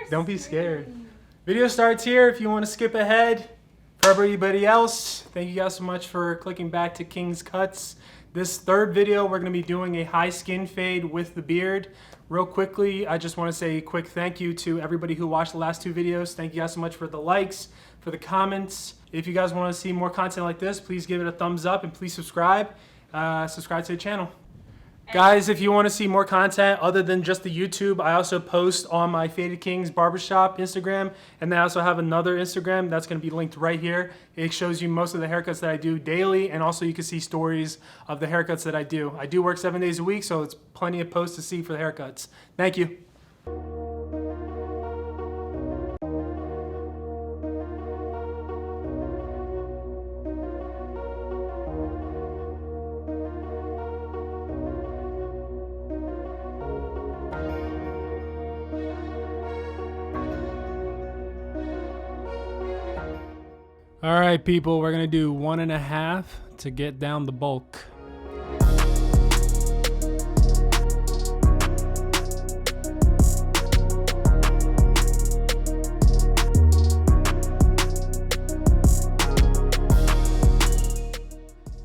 Don't be scared. Video starts here if you want to skip ahead. For everybody else, thank you guys so much for clicking back to King's Cuts. This third video, we're going to be doing a high skin fade with the beard. Real quickly, I just want to say a quick thank you to everybody who watched the last two videos. Thank you guys so much for the likes, for the comments. If you guys want to see more content like this, please give it a thumbs up and please subscribe. Subscribe to the channel. Guys, if you want to see more content other than just the YouTube, I also post on my Faded Kings Barbershop Instagram, and I also have another Instagram that's going to be linked right here. It shows you most of the haircuts that I do daily, and also you can see stories of the haircuts that I do. I do work 7 days a week, so it's plenty of posts to see for the haircuts. Thank you. All right, people, we're gonna do 1.5 to get down the bulk.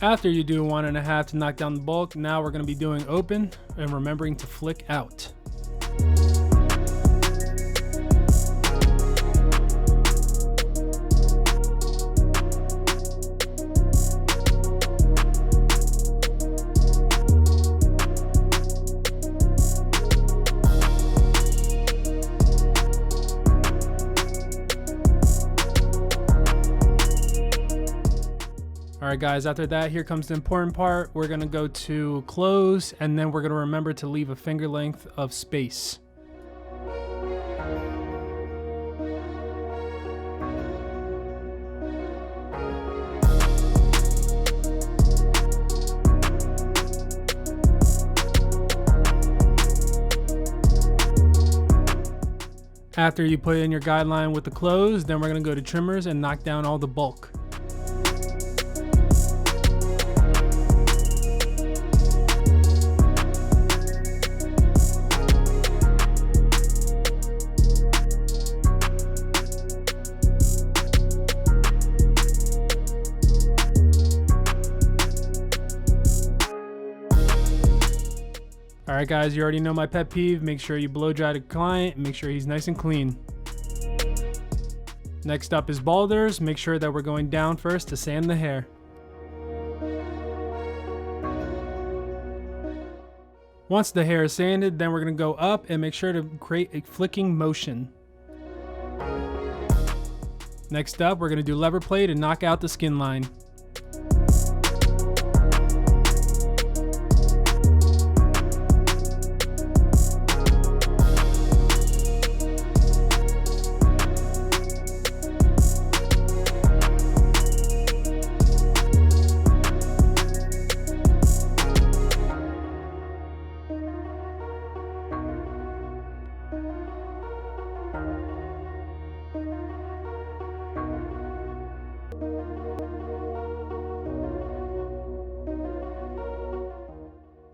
After you do 1.5 to knock down the bulk, now we're gonna be doing open and remembering to flick out. All right, guys, after that, here comes the important part. We're gonna go to close, and then we're gonna remember to leave a finger length of space. After you put in your guideline with the close, then we're gonna go to trimmers and knock down all the bulk. All right, guys, you already know my pet peeve. Make sure you blow dry the client. Make sure he's nice and clean. Next up is Balders. Make sure that we're going down first to sand the hair. Once the hair is sanded, then we're going to go up and make sure to create a flicking motion. Next up, we're going to do lever plate and knock out the skin line.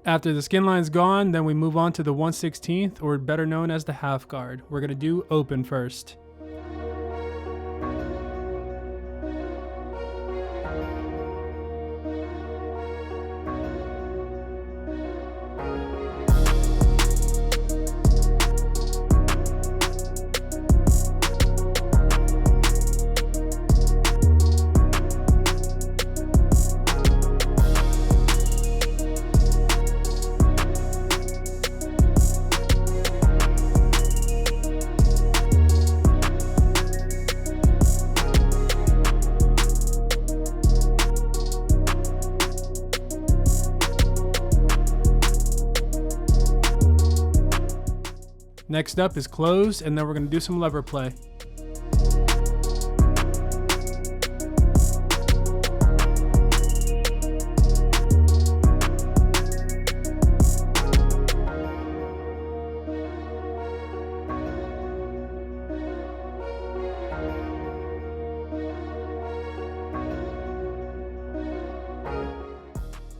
After the skin line's gone, then we move on to the 1/16, or better known as the half guard. We're gonna do open first. Next up is close, and then we're going to do some lever play.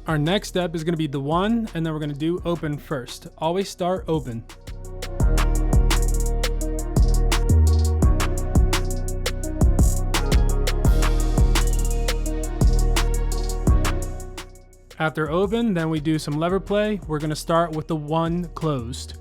Our next step is going to be the 1, and then we're going to do open first. Always start open. After open, then we do some lever play. We're going to start with the one closed.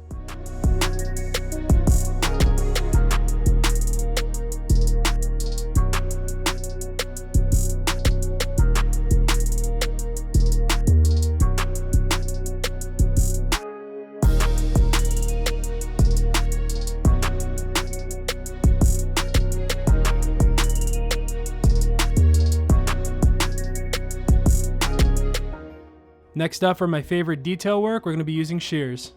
Next up, for my favorite detail work, we're going to be using shears.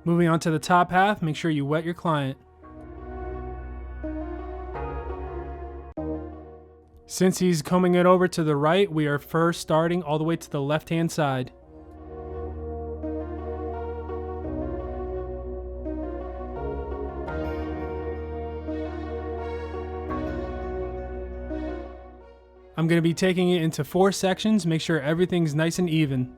Moving on to the top half, make sure you wet your client. Since he's combing it over to the right, we are first starting all the way to the left-hand side. I'm going to be taking it into 4 sections, make sure everything's nice and even.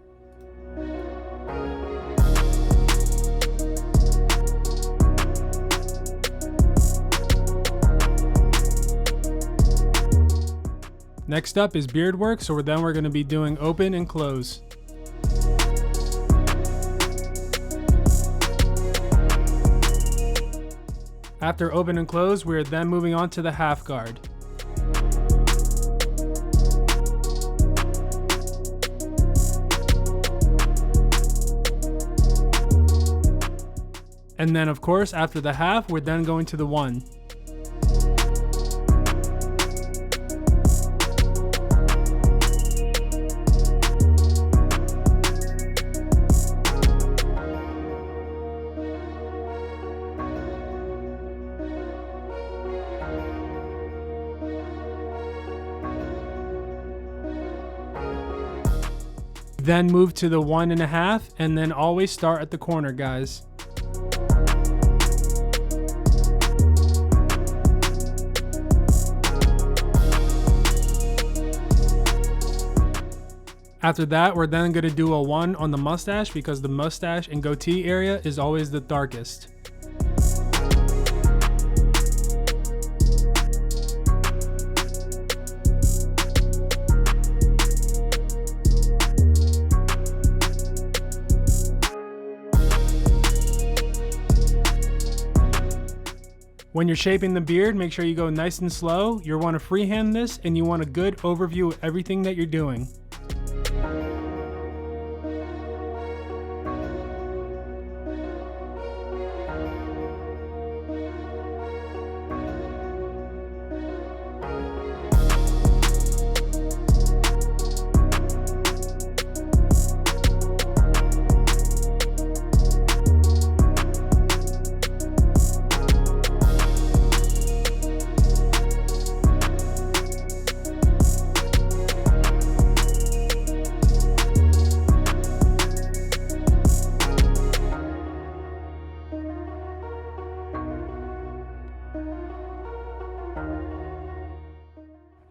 Next up is beard work, so then we're going to be doing open and close. After open and close, we are then moving on to the half guard. And then of course, after the half, we're then going to the one. Then move to the 1.5, and then always start at the corner, guys. After that, we're then going to do a 1 on the mustache because the mustache and goatee area is always the darkest. When you're shaping the beard, make sure you go nice and slow. You want to freehand this, and you want a good overview of everything that you're doing.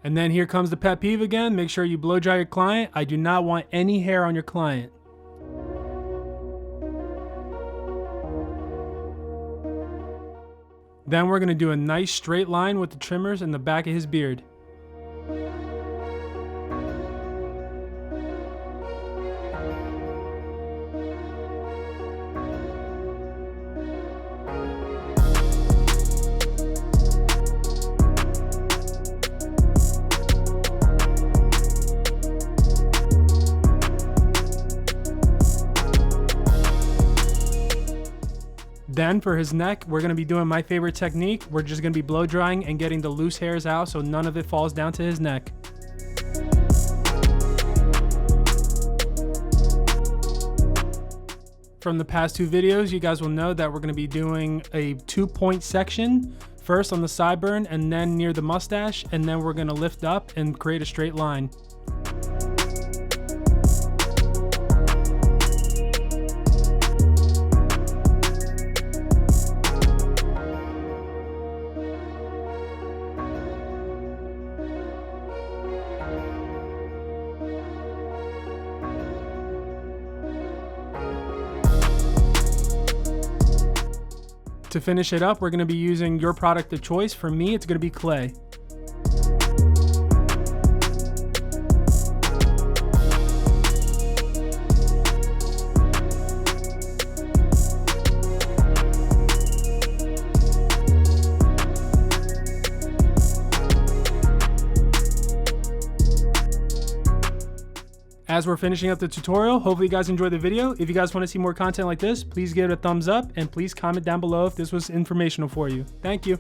And then here comes the pet peeve again. Make sure you blow dry your client. I do not want any hair on your client. Then we're going to do a nice straight line with the trimmers in the back of his beard. Then for his neck, we're going to be doing my favorite technique. We're just going to be blow drying and getting the loose hairs out so none of it falls down to his neck. From the past 2 videos, you guys will know that we're going to be doing a 2-point section First on the sideburn and then near the mustache, and then we're gonna lift up and create a straight line. To finish it up, we're going to be using your product of choice. For me, it's going to be clay. As we're finishing up the tutorial, hopefully you guys enjoyed the video. If you guys want to see more content like this, please give it a thumbs up and please comment down below if this was informational for you. Thank you.